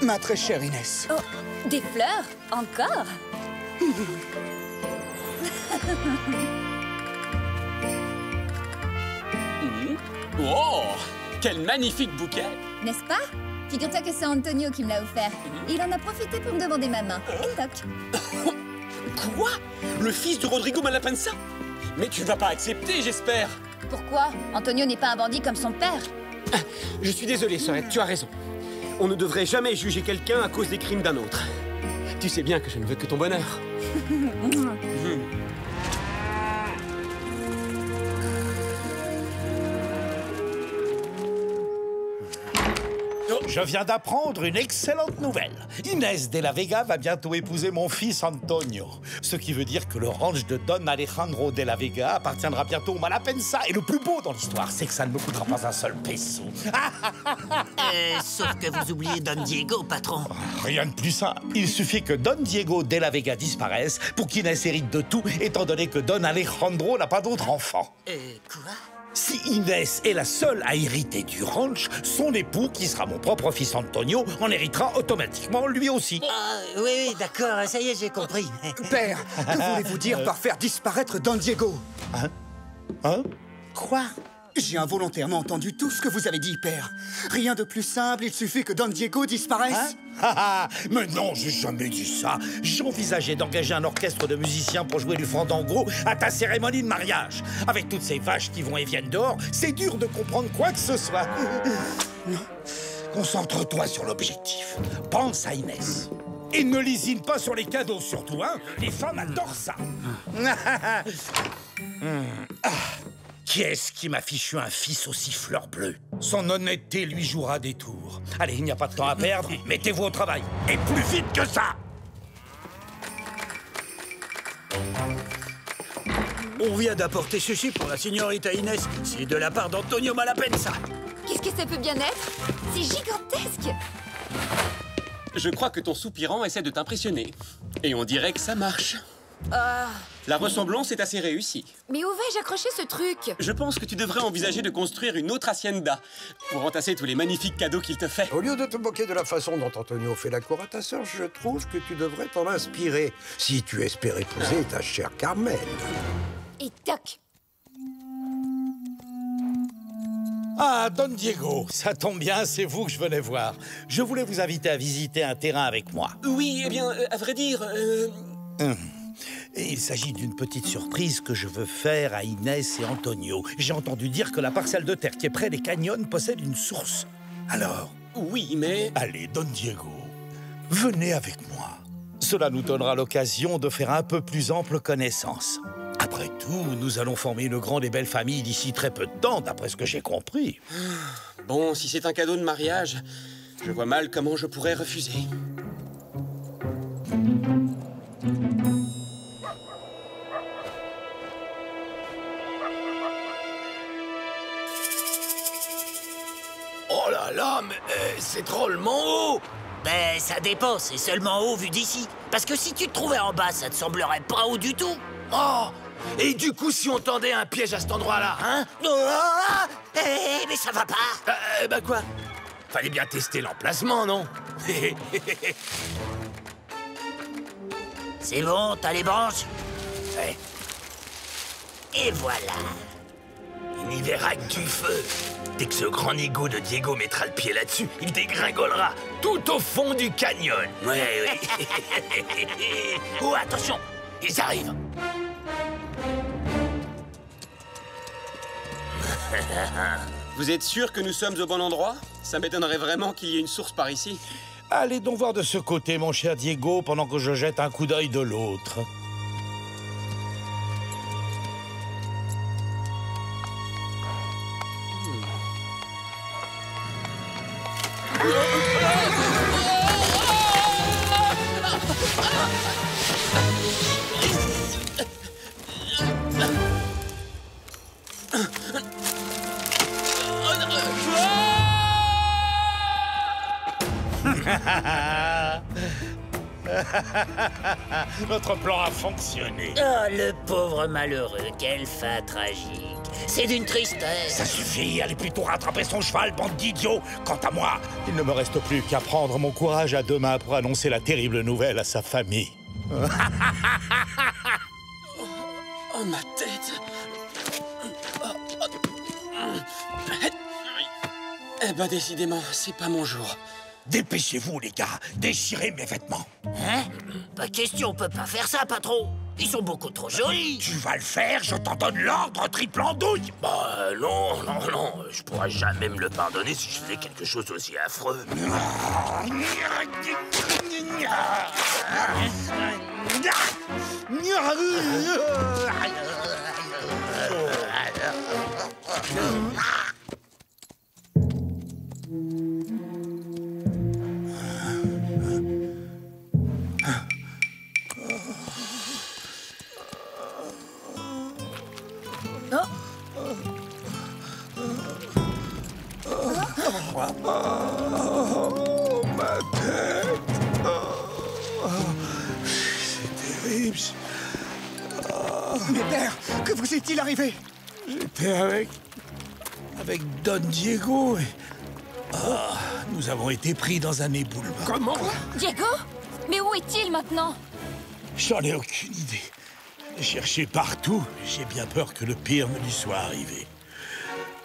ma très chère Inès. Oh, des fleurs? Encore? Oh, quel magnifique bouquet! N'est-ce pas? Figure-toi que c'est Antonio qui me l'a offert. Il en a profité pour me demander ma main. Et toc. Quoi? Le fils de Rodrigo Malapensa? Mais tu vas pas accepter, j'espère. Pourquoi? Antonio n'est pas un bandit comme son père. Je suis désolé, Sorette, tu as raison. On ne devrait jamais juger quelqu'un à cause des crimes d'un autre. Tu sais bien que je ne veux que ton bonheur. Je viens d'apprendre une excellente nouvelle. Inès de la Vega va bientôt épouser mon fils Antonio. Ce qui veut dire que le ranch de Don Alejandro de la Vega appartiendra bientôt au Malapensa. Et le plus beau dans l'histoire, c'est que ça ne me coûtera pas un seul peso. Sauf que vous oubliez Don Diego, patron. Rien de plus simple. Il suffit que Don Diego de la Vega disparaisse pour qu'Inès hérite de tout, étant donné que Don Alejandro n'a pas d'autre enfant. Quoi? Si Inès est la seule à hériter du ranch, son époux, qui sera mon propre fils Antonio, en héritera automatiquement lui aussi. Ah, oui, d'accord, ça y est, j'ai compris. Père, que voulez-vous dire par faire disparaître Don Diego? Hein? Quoi? J'ai involontairement entendu tout ce que vous avez dit, père. Rien de plus simple, il suffit que Don Diego disparaisse. Mais non, j'ai jamais dit ça. J'envisageais d'engager un orchestre de musiciens pour jouer du fandango à ta cérémonie de mariage. Avec toutes ces vaches qui vont et viennent dehors, c'est dur de comprendre quoi que ce soit. Concentre-toi sur l'objectif. Pense à Inès. Et ne lésine pas sur les cadeaux, surtout, hein. Les femmes adorent ça. Qui est-ce qui m'a fichu un fils aussi fleur bleue? Son honnêteté lui jouera des tours. Allez, il n'y a pas de temps à perdre. Mettez-vous au travail. Et plus vite que ça! On vient d'apporter ceci pour la signorita Inès. C'est de la part d'Antonio Malapensa. Qu'est-ce que ça peut bien être? C'est gigantesque! Je crois que ton soupirant essaie de t'impressionner. Et on dirait que ça marche. La ressemblance est assez réussie. Mais où vais-je accrocher ce truc? Je pense que tu devrais envisager de construire une autre hacienda pour entasser tous les magnifiques cadeaux qu'il te fait. Au lieu de te moquer de la façon dont Antonio fait la cour à ta sœur, je trouve que tu devrais t'en inspirer si tu espères épouser ta chère Carmen. Et toc! Ah, Don Diego, ça tombe bien, c'est vous que je venais voir. Je voulais vous inviter à visiter un terrain avec moi. Oui, eh bien, à vrai dire... Et il s'agit d'une petite surprise que je veux faire à Inès et Antonio. J'ai entendu dire que la parcelle de terre qui est près des canyons possède une source. Alors... Oui, mais... Allez, Don Diego, venez avec moi. Cela nous donnera l'occasion de faire un peu plus ample connaissance. Après tout, nous allons former une grande et belle famille d'ici très peu de temps, d'après ce que j'ai compris. Bon, si c'est un cadeau de mariage, je vois mal comment je pourrais refuser. Oh là là, mais c'est drôlement haut. Ben, ça dépend, c'est seulement haut vu d'ici. Parce que si tu te trouvais en bas, ça te semblerait pas haut du tout. Oh. Et du coup, si on tendait un piège à cet endroit-là, hein? Mais ça va pas. Bah quoi? Fallait bien tester l'emplacement, non? C'est bon, t'as les branches? Ouais. Et voilà. Il n'y verra que du feu. Dès que ce grand nigo de Diego mettra le pied là-dessus, il dégringolera tout au fond du canyon. Ouais. Oh, attention, Ils arrivent. Vous êtes sûr que nous sommes au bon endroit? Ça m'étonnerait vraiment qu'il y ait une source par ici. Allez donc voir de ce côté, mon cher Diego, pendant que je jette un coup d'œil de l'autre. Notre plan a fonctionné. Oh, le pauvre malheureux, quelle fin tragique. C'est d'une tristesse. Ça suffit, allez plutôt rattraper son cheval, bande d'idiots. Quant à moi, il ne me reste plus qu'à prendre mon courage à deux mains pour annoncer la terrible nouvelle à sa famille. Oh, ma tête. Eh ben, décidément, c'est pas mon jour. Dépêchez-vous, les gars, déchirez mes vêtements. Hein? Pas question, on peut pas faire ça, patron. Ils sont beaucoup trop jolis. Tu vas le faire, je t'en donne l'ordre, triple andouille. Bah non, je pourrais jamais me le pardonner si je faisais quelque chose aussi affreux. Oh, ma tête. Oh, c'est terrible. Mais père, que vous est-il arrivé? J'étais avec Don Diego et... nous avons été pris dans un éboulement. Comment? Diego? Mais où est-il maintenant? J'en ai aucune idée. J'ai cherché partout. J'ai bien peur que le pire ne lui soit arrivé.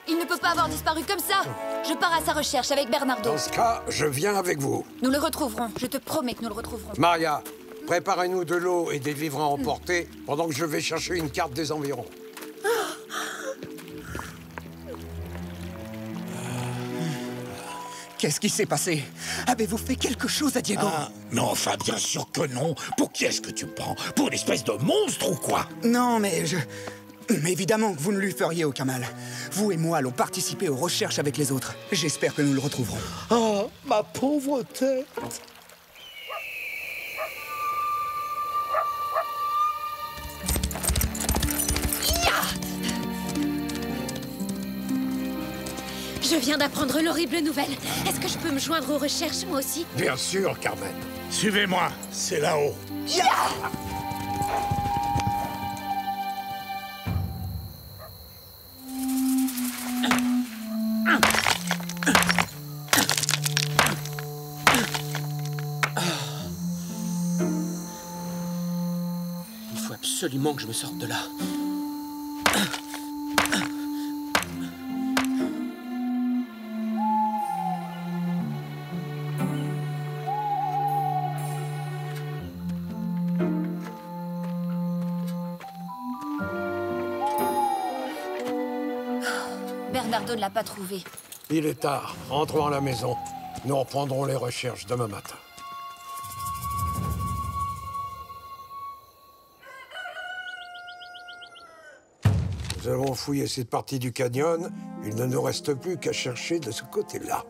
Il ne peut pas avoir disparu comme ça. Je pars à sa recherche avec Bernardo. Dans ce cas, je viens avec vous. Nous le retrouverons. Je te promets que nous le retrouverons. Maria, préparez-nous de l'eau et des vivres à emporter pendant que je vais chercher une carte des environs. Qu'est-ce qui s'est passé? Avez-vous fait quelque chose à Diego? Non, enfin, bien sûr que non. Pour qui est-ce que tu me prends? Pour une espèce de monstre ou quoi? Non, mais Mais évidemment que vous ne lui feriez aucun mal. Vous et moi allons participer aux recherches avec les autres. J'espère que nous le retrouverons. Oh, ma pauvre tête. Je viens d'apprendre l'horrible nouvelle. Est-ce que je peux me joindre aux recherches, moi aussi? Bien sûr, Carmen. Suivez-moi, c'est là-haut. Il faut absolument que je me sorte de là. Bernardo ne l'a pas trouvé. Il est tard. Rentrons à la maison. Nous reprendrons les recherches demain matin. Nous avons fouillé cette partie du canyon. Il ne nous reste plus qu'à chercher de ce côté-là.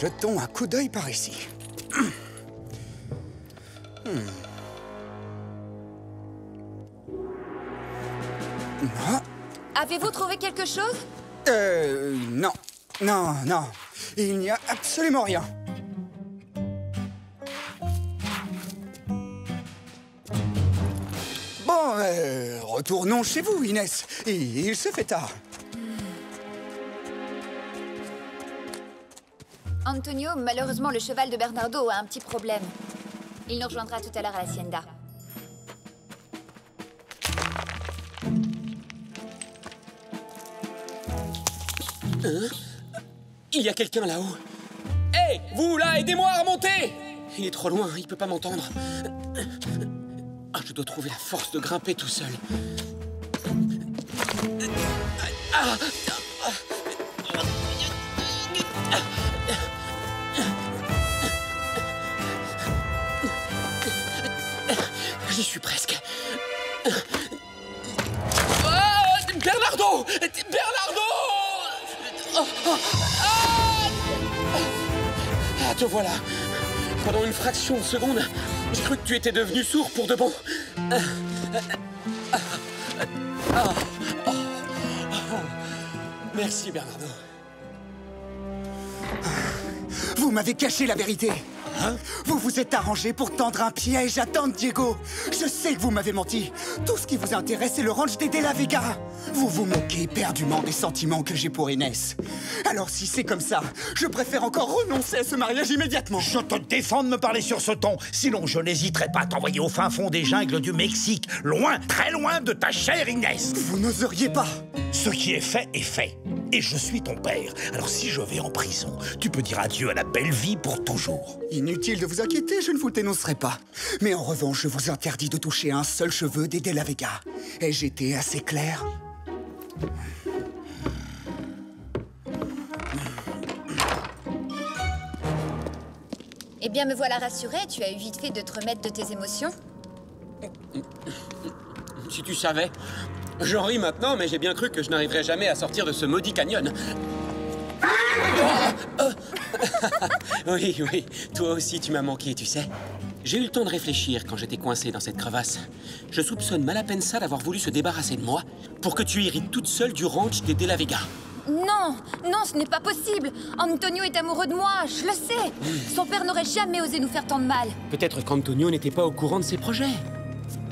Jetons un coup d'œil par ici. Avez-vous trouvé quelque chose? Non. Non, non. Il n'y a absolument rien. Bon, retournons chez vous, Inès. Il se fait tard. Antonio, malheureusement, le cheval de Bernardo a un petit problème. Il nous rejoindra tout à l'heure à l'hacienda. Il y a quelqu'un là-haut. Hé, vous là, aidez-moi à remonter! Il est trop loin, il peut pas m'entendre. Ah, je dois trouver la force de grimper tout seul. J'y suis presque. Bernardo! Bernardo! Ah, te voilà. Pendant une fraction de seconde, j'ai cru que tu étais devenu sourd pour de bon. Merci, Bernardo. Vous m'avez caché la vérité. Vous vous êtes arrangé pour tendre un piège à Don Diego. Je sais que vous m'avez menti. Tout ce qui vous intéresse, c'est le ranch des De La Vega. Vous vous moquez éperdument des sentiments que j'ai pour Inès. Alors si c'est comme ça, je préfère encore renoncer à ce mariage immédiatement. Je te défends de me parler sur ce ton. Sinon, je n'hésiterai pas à t'envoyer au fin fond des jungles du Mexique. Loin, très loin de ta chère Inès. Vous n'oseriez pas. Ce qui est fait est fait. Et je suis ton père. Alors si je vais en prison, tu peux dire adieu à la belle vie pour toujours. Inutile de vous inquiéter, je ne vous le dénoncerai pas. Mais en revanche, je vous interdis de toucher un seul cheveu des De La Vega. Ai-je été assez clair? Eh bien, me voilà rassurée, tu as eu vite fait de te remettre de tes émotions. Si tu savais. J'en ris maintenant, mais j'ai bien cru que je n'arriverais jamais à sortir de ce maudit canyon. Oui, toi aussi tu m'as manqué, tu sais. J'ai eu le temps de réfléchir quand j'étais coincé dans cette crevasse. Je soupçonne Malapensa d'avoir voulu se débarrasser de moi pour que tu hérites toute seule du ranch des De La Vega. Non, ce n'est pas possible. Antonio est amoureux de moi, je le sais. Son père n'aurait jamais osé nous faire tant de mal. Peut-être qu'Antonio n'était pas au courant de ses projets.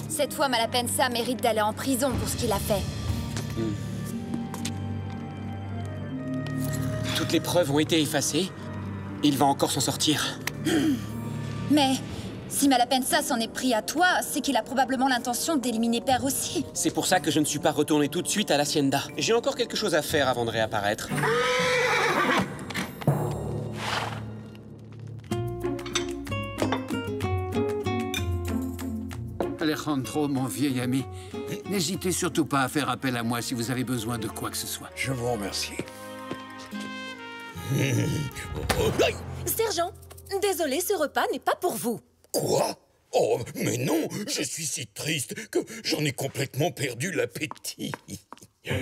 Cette fois, Malapensa mérite d'aller en prison pour ce qu'il a fait. Toutes les preuves ont été effacées. Il va encore s'en sortir. Mais si Malapensa s'en est pris à toi, c'est qu'il a probablement l'intention d'éliminer Père aussi. C'est pour ça que je ne suis pas retourné tout de suite à l'Hacienda. J'ai encore quelque chose à faire avant de réapparaître. Alejandro, mon vieil ami, n'hésitez surtout pas à faire appel à moi si vous avez besoin de quoi que ce soit. Je vous remercie. Sergent, désolé, ce repas n'est pas pour vous. Quoi? Oh, mais non, je suis si triste que j'en ai complètement perdu l'appétit. Je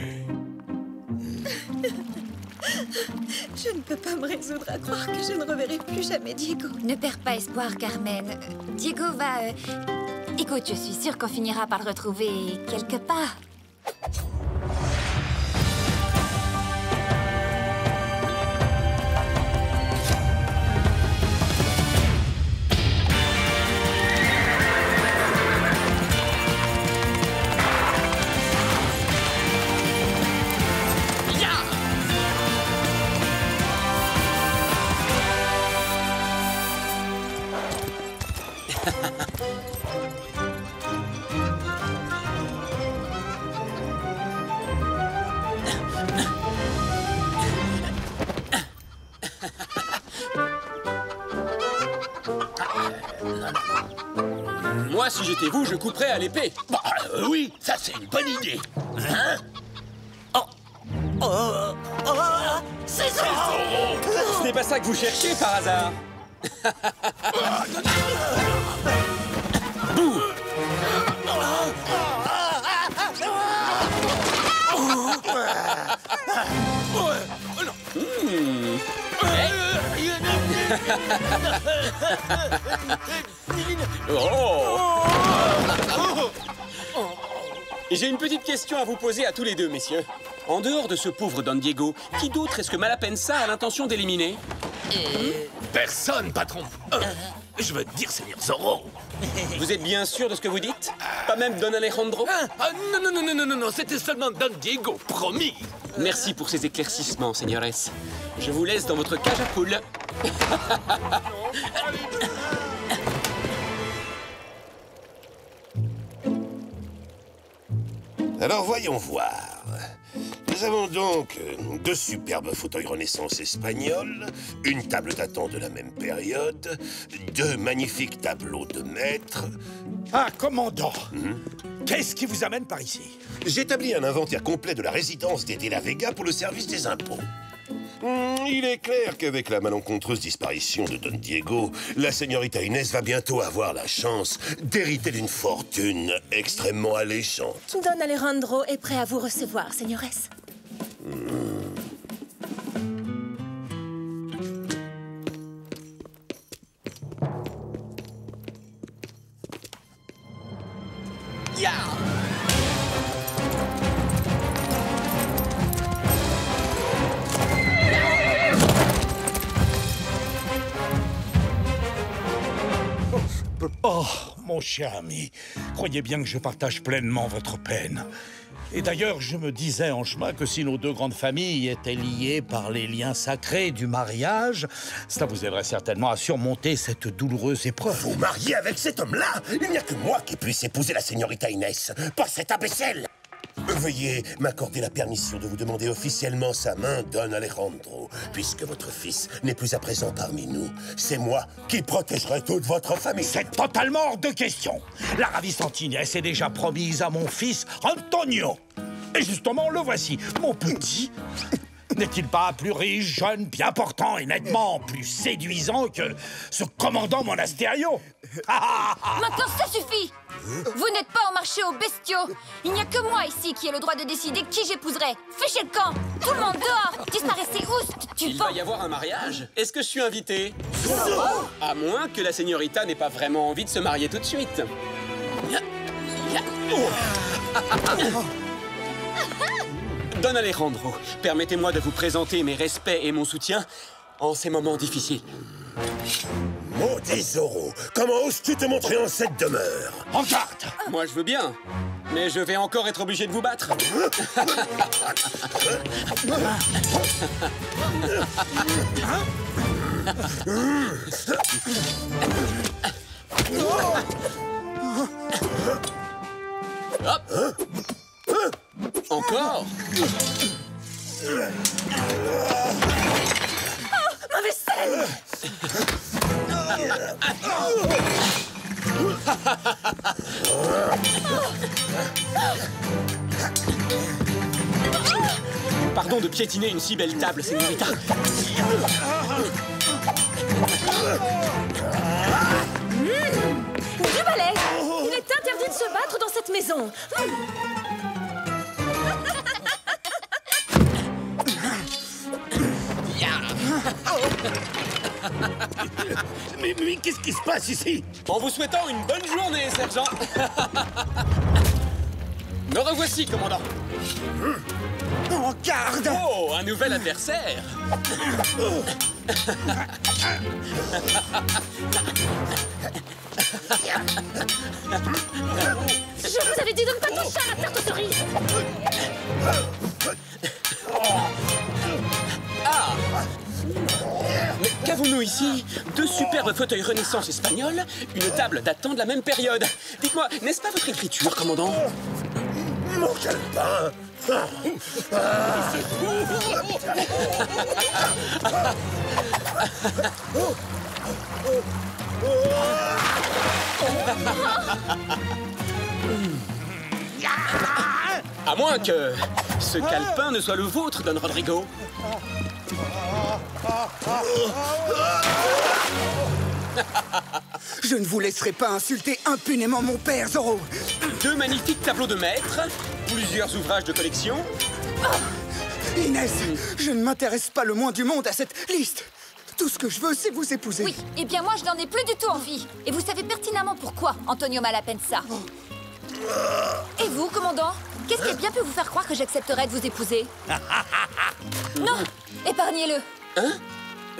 ne peux pas me résoudre à croire que je ne reverrai plus jamais Diego. Ne perds pas espoir, Carmen. Diego va... Écoute, je suis sûre qu'on finira par le retrouver quelque part. Moi, si j'étais vous, je couperais à l'épée. Bah oui, ça c'est une bonne idée. Hein? C'est ça! Ce n'est pas ça que vous cherchez par hasard. Bouh! J'ai une petite question à vous poser à tous les deux, messieurs. En dehors de ce pauvre Don Diego, qui d'autre est-ce que Malapensa a l'intention d'éliminer? Personne, patron. Je veux te dire, Seigneur Zorro. Vous êtes bien sûr de ce que vous dites? Pas même Don Alejandro? Non, c'était seulement Don Diego, promis. Merci pour ces éclaircissements, señores. Je vous laisse dans votre cage à poules. Alors voyons voir. Nous avons donc deux superbes fauteuils Renaissance espagnols, une table datant de la même période, deux magnifiques tableaux de maître. Ah, commandant, qu'est-ce qui vous amène par ici? J'établis un inventaire complet de la résidence des De La Vega pour le service des impôts. Il est clair qu'avec la malencontreuse disparition de Don Diego, la señorita Inés va bientôt avoir la chance d'hériter d'une fortune extrêmement alléchante. Don Alejandro est prêt à vous recevoir, señores. Oh, mon cher ami, croyez bien que je partage pleinement votre peine. Et d'ailleurs, je me disais en chemin que si nos deux grandes familles étaient liées par les liens sacrés du mariage, cela vous aiderait certainement à surmonter cette douloureuse épreuve. Vous mariez avec cet homme-là? Il n'y a que moi qui puisse épouser la señorita Inès, pas cet imbécile! Veuillez m'accorder la permission de vous demander officiellement sa main, Don Alejandro, puisque votre fils n'est plus à présent parmi nous. C'est moi qui protégerai toute votre famille. C'est totalement hors de question. La ravissante Inès est déjà promise à mon fils Antonio. Et justement, le voici, mon petit. N'est-il pas plus riche, jeune, bien portant et nettement plus séduisant que ce commandant Monasterio? Maintenant, ça suffit! Vous n'êtes pas au marché aux bestiaux. Il n'y a que moi ici qui ai le droit de décider qui j'épouserai. Fichez le camp! Tout le monde dehors! Disparaissez, oust! Il va y avoir un mariage? Est-ce que je suis invité? À moins que la señorita n'ait pas vraiment envie de se marier tout de suite. Don Alejandro, permettez-moi de vous présenter mes respects et mon soutien en ces moments difficiles. Maudit Zorro, comment oses-tu te montrer en cette demeure? En garde! Moi, je veux bien, mais je vais encore être obligé de vous battre. Hop. Encore? Ma vaisselle! Pardon de piétiner une si belle table, señorita. Du balai! Il est interdit de se battre dans cette maison. Mais qu'est-ce qui se passe ici? En vous souhaitant une bonne journée, sergent. Me revoici, commandant. En garde! Oh, un nouvel adversaire. Je vous avais dit de ne pas toucher à la tarte aux cerises. Ah! Mais qu'avons-nous ici? Deux superbes fauteuils Renaissance espagnols, une table datant de la même période. Dites-moi, n'est-ce pas votre écriture, commandant? Mon calepin! À moins que ce calepin ne soit le vôtre, Don Rodrigo. Je ne vous laisserai pas insulter impunément mon père, Zorro. Deux magnifiques tableaux de maître, plusieurs ouvrages de collection. Inès, je ne m'intéresse pas le moins du monde à cette liste. Tout ce que je veux, c'est vous épouser. Oui, eh bien moi, je n'en ai plus du tout envie. Et vous savez pertinemment pourquoi, Antonio Malapensa. Et vous, commandant? Qu'est-ce qui a bien pu vous faire croire que j'accepterais de vous épouser? Non, épargnez-le. Hein?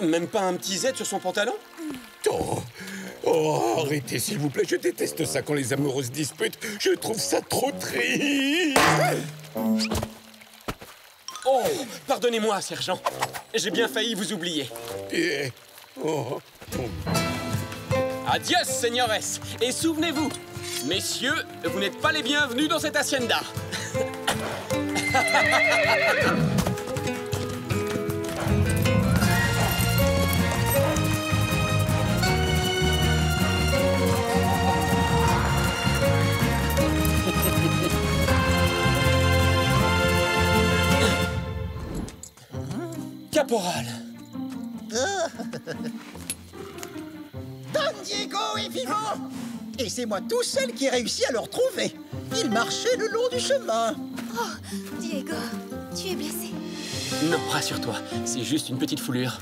Même pas un petit Z sur son pantalon? Oh, arrêtez, s'il vous plaît. Je déteste ça quand les amoureuses disputent. Je trouve ça trop triste. Oh, pardonnez-moi, sergent. J'ai bien failli vous oublier. Adios, señores. Et souvenez-vous, messieurs, vous n'êtes pas les bienvenus dans cette hacienda. Caporal. Don Diego est vivant! Et c'est moi tout seul qui ai réussi à le retrouver. Il marchait le long du chemin. Oh, Diego, tu es blessé. Non, rassure-toi, c'est juste une petite foulure.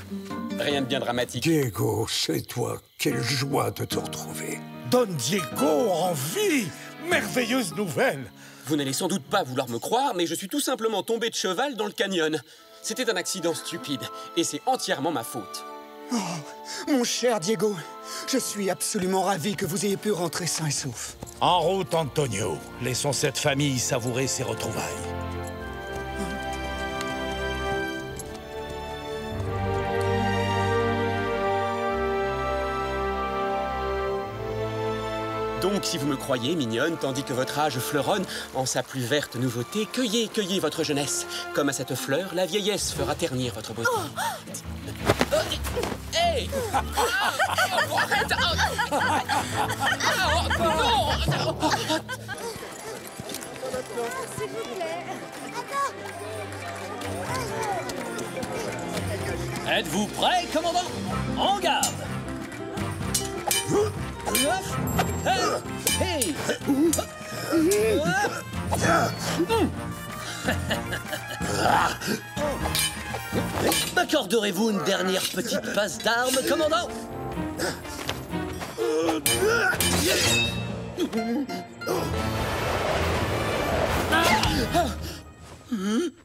Rien de bien dramatique. Diego, c'est toi. Quelle joie de te retrouver. Don Diego en vie! Merveilleuse nouvelle! Vous n'allez sans doute pas vouloir me croire, mais je suis tout simplement tombé de cheval dans le canyon. C'était un accident stupide, et c'est entièrement ma faute. Oh, mon cher Diego, je suis absolument ravi que vous ayez pu rentrer sain et sauf. En route, Antonio. Laissons cette famille savourer ses retrouvailles. Donc, si vous me croyez, mignonne, tandis que votre âge fleuronne en sa plus verte nouveauté, cueillez, cueillez votre jeunesse. Comme à cette fleur, la vieillesse fera ternir votre beauté. Oh. Hey! Arrête! S'il vous plaît. Êtes-vous prêts, commandant? En garde! Hey! M'accorderez-vous une dernière petite passe d'armes, commandant?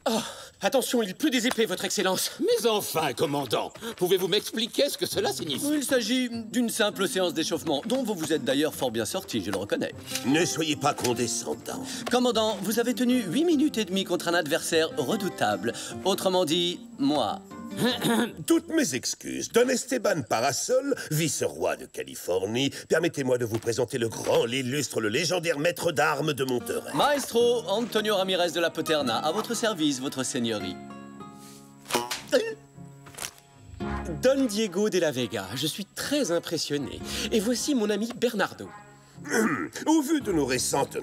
Oh, attention, il pleut des épées, votre excellence. Mais enfin, commandant, pouvez-vous m'expliquer ce que cela signifie? Il s'agit d'une simple séance d'échauffement, dont vous vous êtes d'ailleurs fort bien sorti, je le reconnais. Ne soyez pas condescendant. Commandant, vous avez tenu 8 minutes et demie contre un adversaire redoutable. Autrement dit, moi. Toutes mes excuses. Don Esteban Parasol, vice-roi de Californie, permettez-moi de vous présenter le grand, l'illustre, le légendaire maître d'armes de Monterrey. Maestro Antonio Ramirez de la Poterna, à votre service, votre seigneurie. Don Diego de la Vega, je suis très impressionné. Et voici mon ami Bernardo. Au vu de nos récentes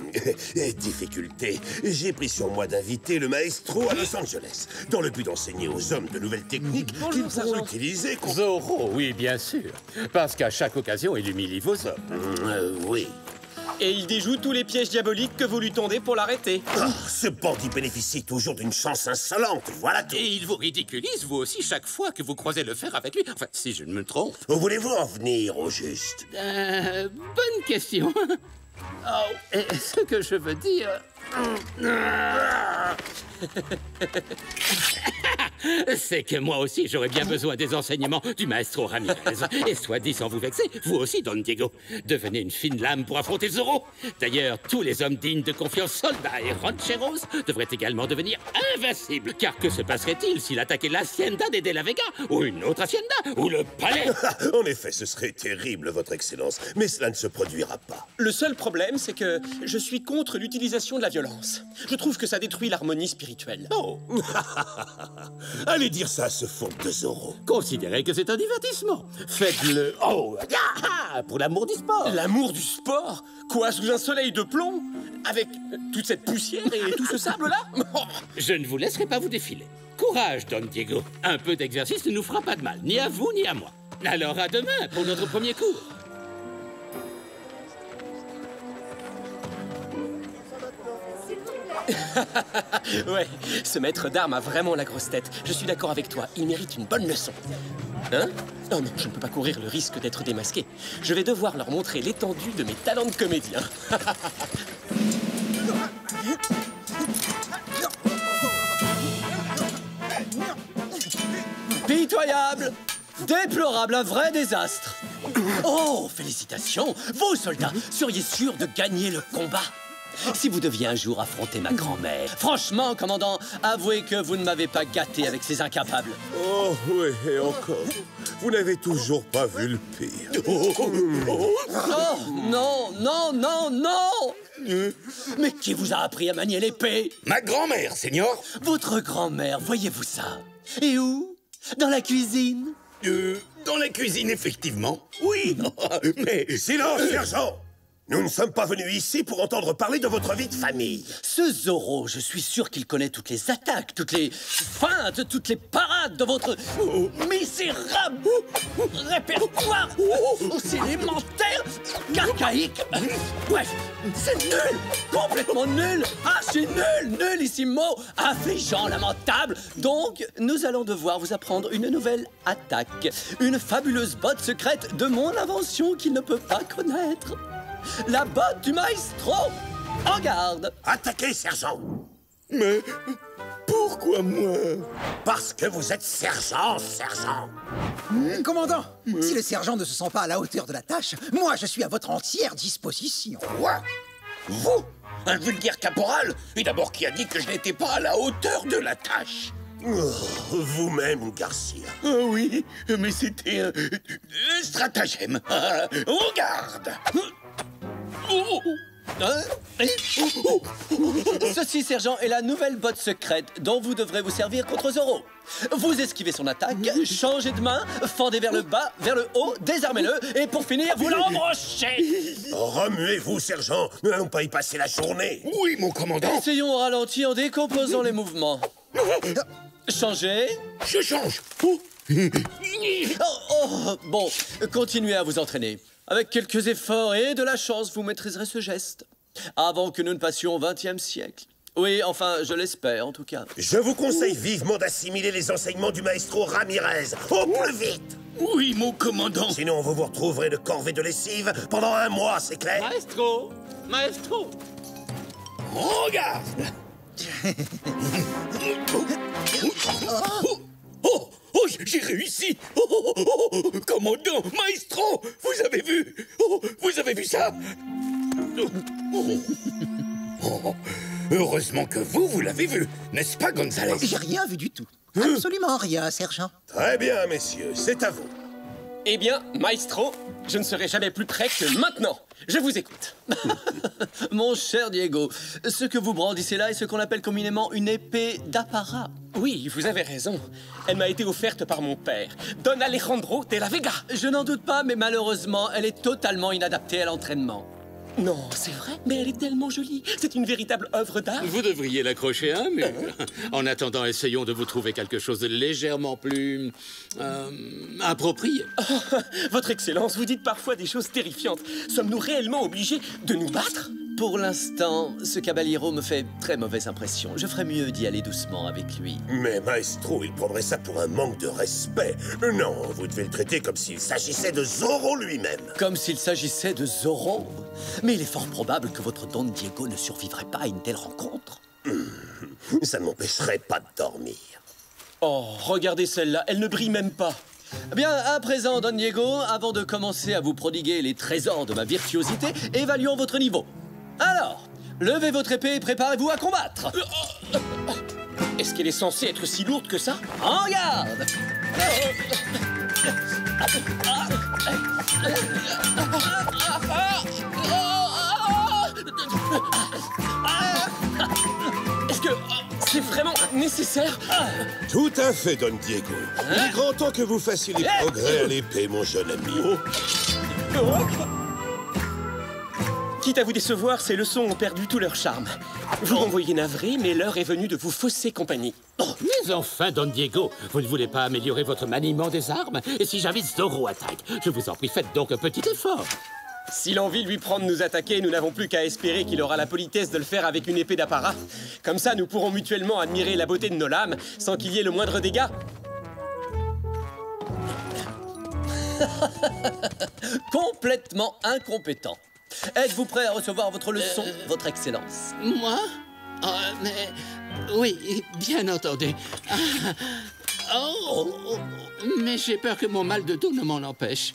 difficultés, j'ai pris sur moi d'inviter le maestro à Los Angeles, dans le but d'enseigner aux hommes de nouvelles techniques qu'ils pourront utiliser contre... Zorro, oui, bien sûr. Parce qu'à chaque occasion, il humilie vos hommes. Oui. Et il déjoue tous les pièges diaboliques que vous lui tendez pour l'arrêter. Oh, ce bandit bénéficie toujours d'une chance insolente, voilà tout. Et il vous ridiculise, vous aussi, chaque fois que vous croisez le fer avec lui. Enfin, si je ne me trompe. Où voulez-vous en venir, au juste? Bonne question. Oh, ce que je veux dire... C'est que moi aussi, j'aurais bien besoin des enseignements du maestro Ramirez. Et soit dit sans vous vexer, vous aussi, Don Diego. Devenez une fine lame pour affronter Zorro. D'ailleurs, tous les hommes dignes de confiance, soldats et rancheros, devraient également devenir invincibles. Car que se passerait-il s'il attaquait l'hacienda des De la Vega, ou une autre hacienda, ou le palais? En effet, ce serait terrible, votre excellence. Mais cela ne se produira pas. Le seul problème, c'est que je suis contre l'utilisation de la violence. Je trouve que ça détruit l'harmonie spirituelle. Oh. Allez dire ça à ce fond de Zorro. Considérez que c'est un divertissement. Faites-le... Oh, pour l'amour du sport. L'amour du sport? Quoi, sous un soleil de plomb? Avec toute cette poussière et tout ce sable-là? Je ne vous laisserai pas vous défiler. Courage, Don Diego. Un peu d'exercice ne nous fera pas de mal, ni à vous, ni à moi. Alors à demain pour notre premier cours. Ouais, ce maître d'armes a vraiment la grosse tête. Je suis d'accord avec toi, il mérite une bonne leçon. Hein? Oh non, je ne peux pas courir le risque d'être démasqué. Je vais devoir leur montrer l'étendue de mes talents de comédien. Pitoyable! Déplorable, un vrai désastre! Oh, félicitations! Vous, soldats, seriez sûrs de gagner le combat! Si vous deviez un jour affronter ma grand-mère... Franchement, commandant, avouez que vous ne m'avez pas gâté avec ces incapables. Oh, oui, et encore. Vous n'avez toujours pas vu le pire. Oh, non, non, non, non! Mais qui vous a appris à manier l'épée? Ma grand-mère, seigneur. Votre grand-mère, voyez-vous ça? Et où? Dans la cuisine? Dans la cuisine, effectivement. Oui, mais... Silence, sergent! Nous ne sommes pas venus ici pour entendre parler de votre vie de famille. Ce Zorro, je suis sûr qu'il connaît toutes les attaques, toutes les feintes, toutes les parades de votre misérable répertoire aussi élémentaire qu'archaïque. Bref, c'est nul, complètement nul, archi nul, nullissimo, affligeant, lamentable. Donc, nous allons devoir vous apprendre une nouvelle attaque, une fabuleuse botte secrète de mon invention qu'il ne peut pas connaître. La botte du maestro! En garde! Attaquez, sergent! Mais pourquoi moi? Parce que vous êtes sergent, sergent! Commandant, si le sergent ne se sent pas à la hauteur de la tâche, moi je suis à votre entière disposition. Quoi? Vous? Un vulgaire caporal? Et d'abord, qui a dit que je n'étais pas à la hauteur de la tâche? Vous-même, Garcia. Oui, mais c'était un stratagème. Regarde. Ceci, sergent, est la nouvelle botte secrète dont vous devrez vous servir contre Zoro. Vous esquivez son attaque, changez de main, fendez vers le bas, vers le haut, désarmez-le, et pour finir, vous l'embrochez. Remuez-vous, sergent. Nous n'allons pas y passer la journée. Oui, mon commandant. Essayons au ralenti en décomposant les mouvements. Changez. Je change. Bon, continuez à vous entraîner. Avec quelques efforts et de la chance, vous maîtriserez ce geste. Avant que nous ne passions au XXe siècle. Oui, enfin, je l'espère, en tout cas. Je vous conseille vivement d'assimiler les enseignements du maestro Ramirez. Au plus vite! Oui, mon commandant. Sinon, vous vous retrouverez de corvée de lessive pendant 1 mois, c'est clair? Maestro. Maestro. Regarde. Oh, j'ai réussi. Commandant, maestro, vous avez vu? Vous avez vu ça? Heureusement que vous l'avez vu, n'est-ce pas, Gonzalez? J'ai rien vu du tout. Absolument rien, sergent. Très bien, messieurs, c'est à vous. Eh bien, maestro, je ne serai jamais plus près que maintenant. Je vous écoute. Mon cher Diego, ce que vous brandissez là est ce qu'on appelle communément une épée d'apparat. Oui, vous avez raison. Elle m'a été offerte par mon père, Don Alejandro de la Vega. Je n'en doute pas, mais malheureusement, elle est totalement inadaptée à l'entraînement. Non, c'est vrai, mais elle est tellement jolie. C'est une véritable œuvre d'art. Vous devriez l'accrocher à un mur. En attendant, essayons de vous trouver quelque chose de légèrement plus... approprié. Votre Excellence, vous dites parfois des choses terrifiantes. Sommes-nous réellement obligés de nous battre? Pour l'instant, ce caballero me fait très mauvaise impression. Je ferais mieux d'y aller doucement avec lui. Mais maestro, il prendrait ça pour un manque de respect. Non, vous devez le traiter comme s'il s'agissait de Zoro lui-même. Comme s'il s'agissait de Zoro? Mais il est fort probable que votre Don Diego ne survivrait pas à une telle rencontre. Ça ne m'empêcherait pas de dormir. Oh, regardez celle-là, elle ne brille même pas. Bien, à présent, Don Diego, avant de commencer à vous prodiguer les trésors de ma virtuosité, évaluons votre niveau. Alors, levez votre épée et préparez-vous à combattre. Est-ce qu'elle est censée être si lourde que ça? En garde! Est-ce que c'est vraiment nécessaire? Tout à fait, Don Diego. Il est grand temps que vous fassiez des progrès à l'épée, mon jeune ami. Quitte à vous décevoir, ces leçons ont perdu tout leur charme. Vous m'envoyez navré, mais l'heure est venue de vous fausser compagnie. Mais enfin, Don Diego, vous ne voulez pas améliorer votre maniement des armes? Et si j'invite Zoro attaque? Je vous en prie, faites donc un petit effort. Si l'envie lui prend de nous attaquer, nous n'avons plus qu'à espérer qu'il aura la politesse de le faire avec une épée d'apparat. Comme ça, nous pourrons mutuellement admirer la beauté de nos lames sans qu'il y ait le moindre dégât. Complètement incompétent. Êtes-vous prêt à recevoir votre leçon, votre Excellence? Moi? Mais... Oui, bien entendu. Mais j'ai peur que mon mal de dos ne m'en empêche.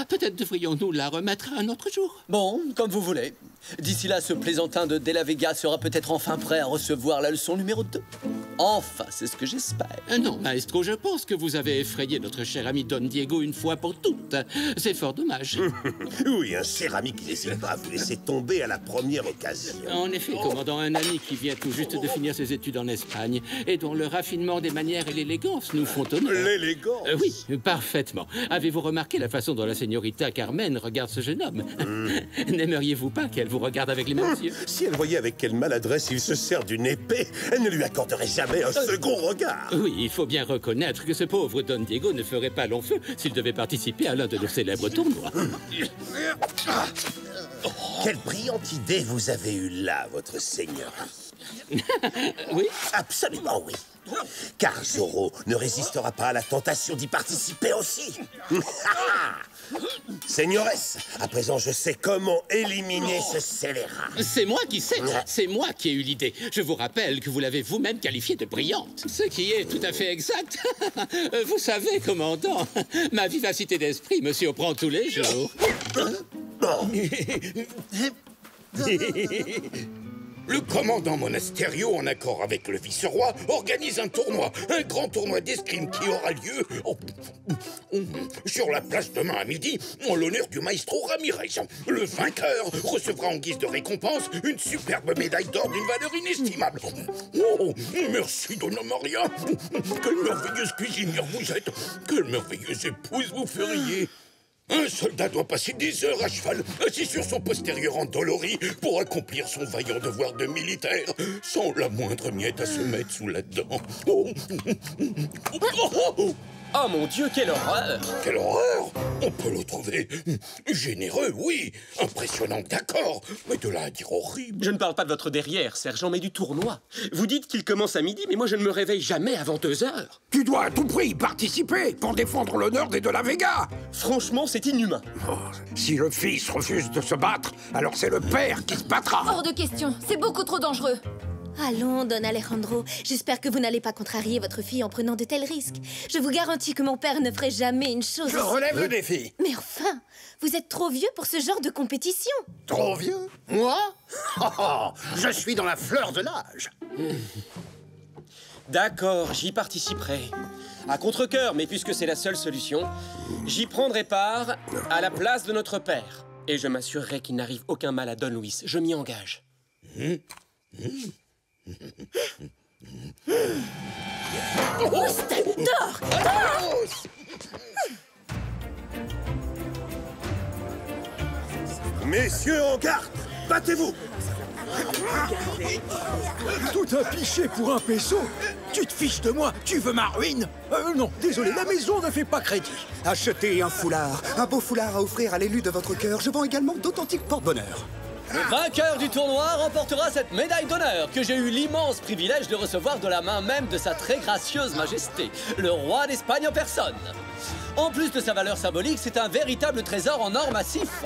Peut-être devrions-nous la remettre un autre jour. Bon, comme vous voulez. D'ici là, ce plaisantin de De La Vega sera peut-être enfin prêt à recevoir la leçon numéro 2. Enfin, c'est ce que j'espère. Non, maestro, je pense que vous avez effrayé notre cher ami Don Diego une fois pour toutes. C'est fort dommage. Oui, un cher ami qui n'hésite pas à vous laisser tomber à la première occasion. En effet, commandant, un ami qui vient tout juste de finir ses études en Espagne et dont le raffinement des manières et l'élégance nous font honneur. L'élégance? Oui, parfaitement. Avez-vous remarqué la façon dont la señorita Carmen regarde ce jeune homme? N'aimeriez-vous pas qu'elle vous regarde avec les mêmes yeux? Si elle voyait avec quelle maladresse il se sert d'une épée, elle ne lui accorderait jamais un second regard. Oui, il faut bien reconnaître que ce pauvre Don Diego ne ferait pas long feu s'il devait participer à l'un de nos célèbres tournois. Quelle brillante idée vous avez eue là, votre seigneurie. Oui? Absolument oui. Car Zorro ne résistera pas à la tentation d'y participer aussi. Seigneuresse, à présent je sais comment éliminer ce scélérat. C'est moi qui sais, c'est moi qui ai eu l'idée. Je vous rappelle que vous l'avez vous-même qualifiée de brillante. Ce qui est tout à fait exact. Vous savez, commandant, ma vivacité d'esprit me surprend tous les jours. Le commandant Monasterio, en accord avec le vice-roi, organise un tournoi, un grand tournoi d'escrime qui aura lieu sur la place demain à midi, en l'honneur du maestro Ramirez. Le vainqueur recevra en guise de récompense une superbe médaille d'or d'une valeur inestimable. Oh, merci, Donna Maria. Quelle merveilleuse cuisinière vous êtes. Quelle merveilleuse épouse vous feriez. Un soldat doit passer des heures à cheval, assis sur son postérieur endolori, pour accomplir son vaillant devoir de militaire, sans la moindre miette à se mettre sous la dent. Oh, oh mon Dieu, quelle horreur! Quelle horreur! On peut le trouver généreux, oui. Impressionnant, d'accord. Mais de là à dire horrible... Je ne parle pas de votre derrière, sergent, mais du tournoi. Vous dites qu'il commence à midi, mais moi je ne me réveille jamais avant 2 heures. Tu dois à tout prix y participer pour défendre l'honneur des de la Vega. Franchement, c'est inhumain. Oh, si le fils refuse de se battre, alors c'est le père qui se battra. Hors de question, c'est beaucoup trop dangereux. Allons, Don Alejandro. J'espère que vous n'allez pas contrarier votre fille en prenant de tels risques. Je vous garantis que mon père ne ferait jamais une chose... Je relève le défi. Mais enfin, vous êtes trop vieux pour ce genre de compétition. Trop vieux? Moi? Je suis dans la fleur de l'âge. D'accord, j'y participerai. À contre-cœur, mais puisque c'est la seule solution, j'y prendrai part à la place de notre père. Et je m'assurerai qu'il n'arrive aucun mal à Don Luis. Je m'y engage. Dors! Messieurs, en garde! Battez-vous! Tout un pichet pour un peso? Tu te fiches de moi? Tu veux ma ruine? Non, désolé, la maison ne fait pas crédit. Achetez un foulard, un beau foulard à offrir à l'élu de votre cœur. Je vends également d'authentiques porte-bonheur. Le vainqueur du tournoi remportera cette médaille d'honneur que j'ai eu l'immense privilège de recevoir de la main même de sa très gracieuse majesté, le roi d'Espagne en personne. En plus de sa valeur symbolique, c'est un véritable trésor en or massif.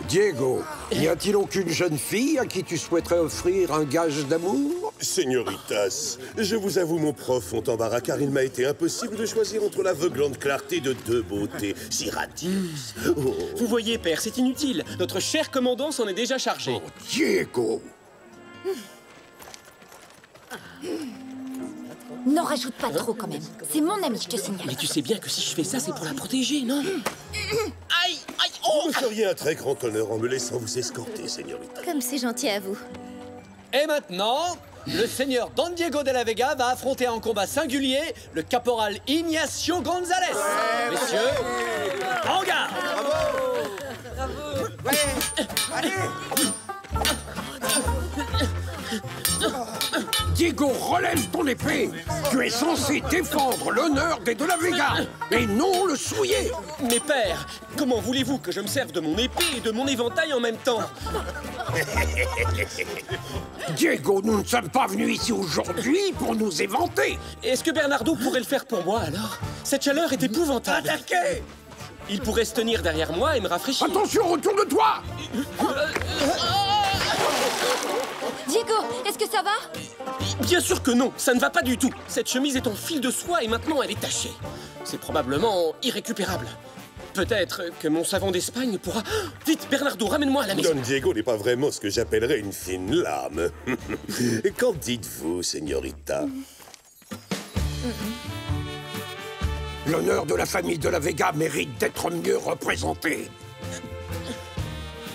Diego, y a-t-il aucune jeune fille à qui tu souhaiterais offrir un gage d'amour? Señoritas, je vous avoue mon profond embarras car il m'a été impossible de choisir entre l'aveuglante clarté de 2 beautés si ratisses. Oh. Vous voyez, père, c'est inutile. Notre cher commandant s'en est déjà chargé. Oh, Diego! N'en rajoute pas trop quand même. C'est mon ami, je te signale. Mais tu sais bien que si je fais ça, c'est pour la protéger, non? Aïe, aïe, oh! Vous me feriez un très grand honneur en me laissant vous escorter, señorita. Comme c'est gentil à vous. Et maintenant, le seigneur Don Diego de la Vega va affronter en combat singulier le caporal Ignacio González. Messieurs, en garde! Bravo! Ouais! Allez! Diego, relève ton épée! Tu es censé défendre l'honneur des de la Vega, et non le souiller! Mais père, comment voulez-vous que je me serve de mon épée et de mon éventail en même temps? Diego, nous ne sommes pas venus ici aujourd'hui pour nous éventer! Est-ce que Bernardo pourrait le faire pour moi, alors? Cette chaleur est épouvantable. Attaquez! Il pourrait se tenir derrière moi et me rafraîchir. Attention, retourne-toi! Diego, est-ce que ça va? Bien sûr que non, ça ne va pas du tout. Cette chemise est en fil de soie et maintenant elle est tachée. C'est probablement irrécupérable. Peut-être que mon savon d'Espagne pourra... Vite, Bernardo, ramène-moi à la maison. Don Diego n'est pas vraiment ce que j'appellerais une fine lame. Qu'en dites-vous, señorita? L'honneur de la famille de la Vega mérite d'être mieux représenté.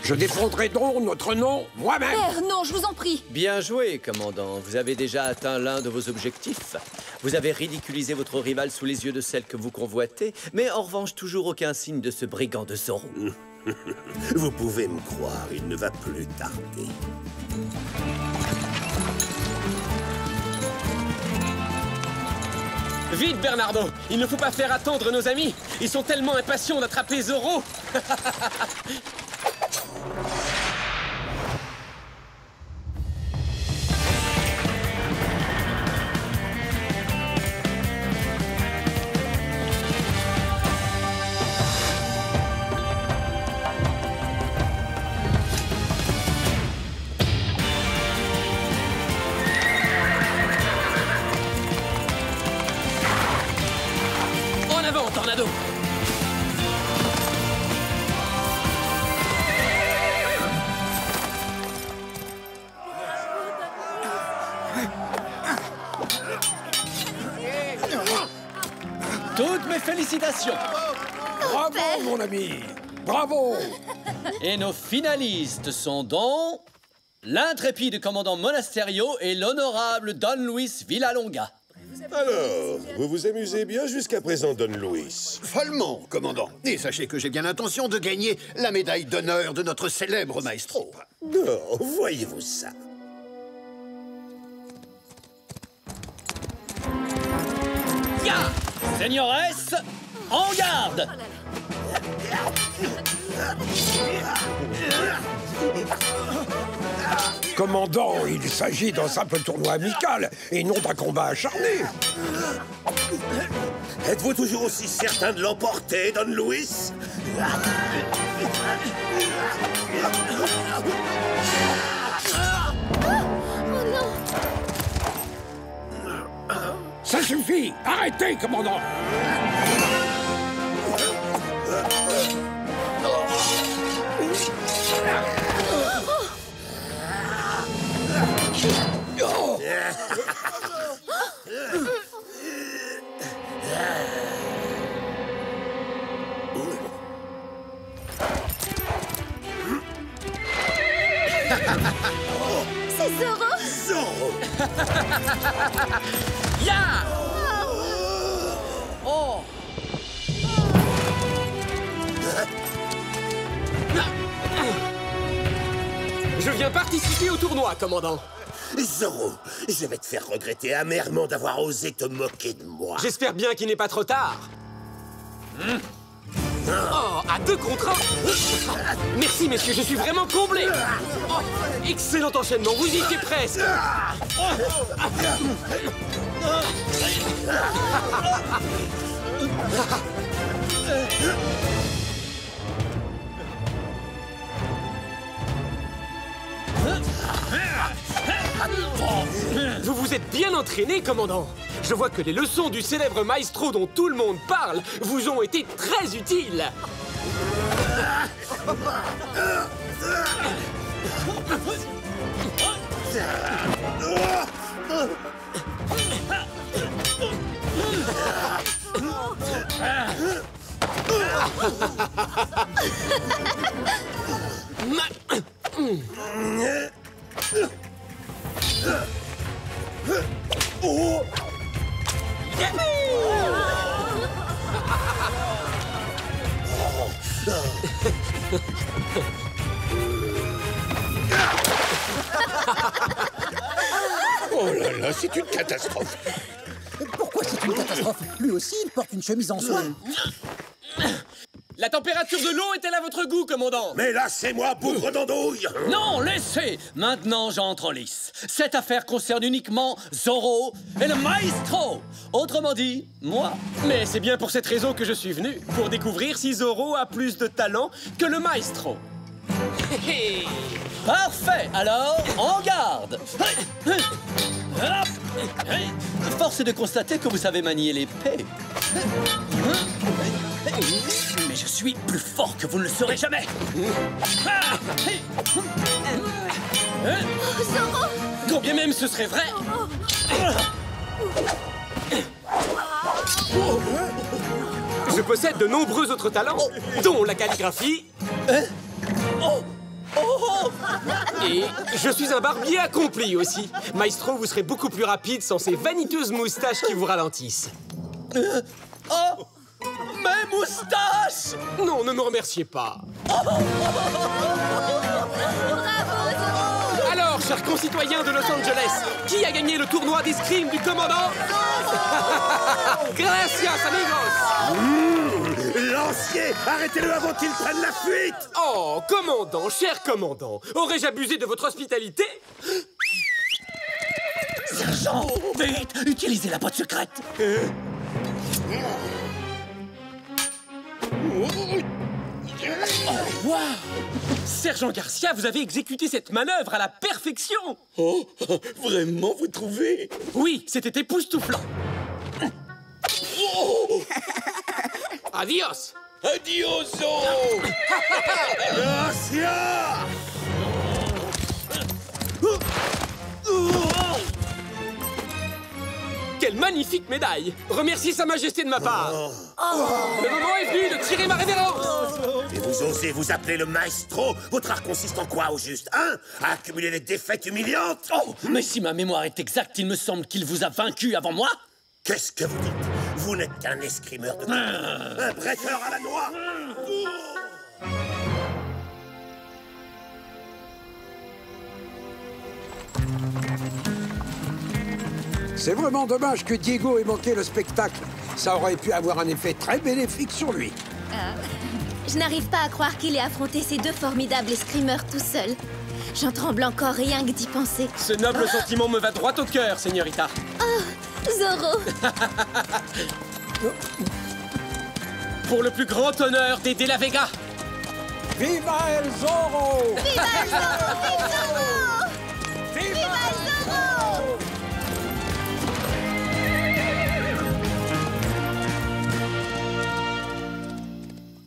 Je défendrai donc notre nom moi-même. Père, non, je vous en prie. Bien joué, commandant. Vous avez déjà atteint l'un de vos objectifs. Vous avez ridiculisé votre rival sous les yeux de celle que vous convoitez, mais en revanche, toujours aucun signe de ce brigand de Zorro. Vous pouvez me croire, il ne va plus tarder. Vite, Bernardo! Il ne faut pas faire attendre nos amis! Ils sont tellement impatients d'attraper Zorro! En avant, Tornado! Toutes mes félicitations! Bravo, mon ami! Bravo! Et nos finalistes sont donc l'intrépide commandant Monasterio et l'honorable Don Luis Villalonga. Alors, vous vous amusez bien jusqu'à présent, Don Luis? Follement, commandant. Et sachez que j'ai bien l'intention de gagner la médaille d'honneur de notre célèbre maestro. Non, voyez-vous ça? Ya! Señores, en garde! Commandant, il s'agit d'un simple tournoi amical et non d'un combat acharné. Êtes-vous toujours aussi certain de l'emporter, Don Luis? Ça suffit! Arrêtez, commandant! C'est Zorro! Zorro! Ya! Oh! Je viens participer au tournoi, commandant. Zorro, je vais te faire regretter amèrement d'avoir osé te moquer de moi. J'espère bien qu'il n'est pas trop tard. Oh, à 2 contre 1. Merci, messieurs, je suis vraiment comblé. Oh, excellent enchaînement, vous y étiez presque. Vous vous êtes bien entraîné, commandant. Je vois que les leçons du célèbre maestro dont tout le monde parle vous ont été très utiles. Oh! Oh là là, c'est une catastrophe. Pourquoi c'est une catastrophe? Lui aussi, il porte une chemise en soie. La température de l'eau est-elle à votre goût, commandant? Mais laissez-moi, bougre d'andouille! Non, laissez! Maintenant, j'entre en lice. Cette affaire concerne uniquement Zorro et le maestro. Autrement dit, moi. Mais c'est bien pour cette raison que je suis venu, pour découvrir si Zorro a plus de talent que le maestro. Parfait! Alors, en garde! Force est de constater que vous savez manier l'épée. Mais je suis plus fort que vous ne le serez jamais! Zorro! Quand bien même ce serait vrai! Je possède de nombreux autres talents, dont la calligraphie. Et je suis un barbier accompli aussi. Maestro, vous serez beaucoup plus rapide sans ces vaniteuses moustaches qui vous ralentissent. Oh! Mes moustaches! Non, ne me remerciez pas. Bravo, Zorro! Alors, chers concitoyens de Los Angeles, qui a gagné le tournoi d'escrime du commandant? Gracias, amigos! Lancier, arrêtez-le avant qu'il prenne la fuite! Oh, commandant, cher commandant, aurais-je abusé de votre hospitalité? Sergent, vite, utilisez la boîte secrète. Oh, wow! Sergent Garcia, vous avez exécuté cette manœuvre à la perfection! Oh, vraiment, vous trouvez? Oui, c'était époustouflant! Oh! Adios! Adioso! Garcia! Quelle magnifique médaille! Remerciez Sa Majesté de ma part! Le moment est venu de tirer ma révérence! Et vous osez vous appeler le maestro? Votre art consiste en quoi, au juste, hein? À accumuler des défaites humiliantes? Oh, mais si ma mémoire est exacte, il me semble qu'il vous a vaincu avant moi. Qu'est-ce que vous dites? Vous n'êtes qu'un escrimeur de un bretteur à la noix. C'est vraiment dommage que Diego ait manqué le spectacle. Ça aurait pu avoir un effet très bénéfique sur lui. Je n'arrive pas à croire qu'il ait affronté ces deux formidables escrimeurs tout seul. J'en tremble encore rien que d'y penser. Ce noble sentiment me va droit au cœur, señorita. Oh, Zorro! Pour le plus grand honneur des De La Vega! Viva el Zorro! Viva el Zorro!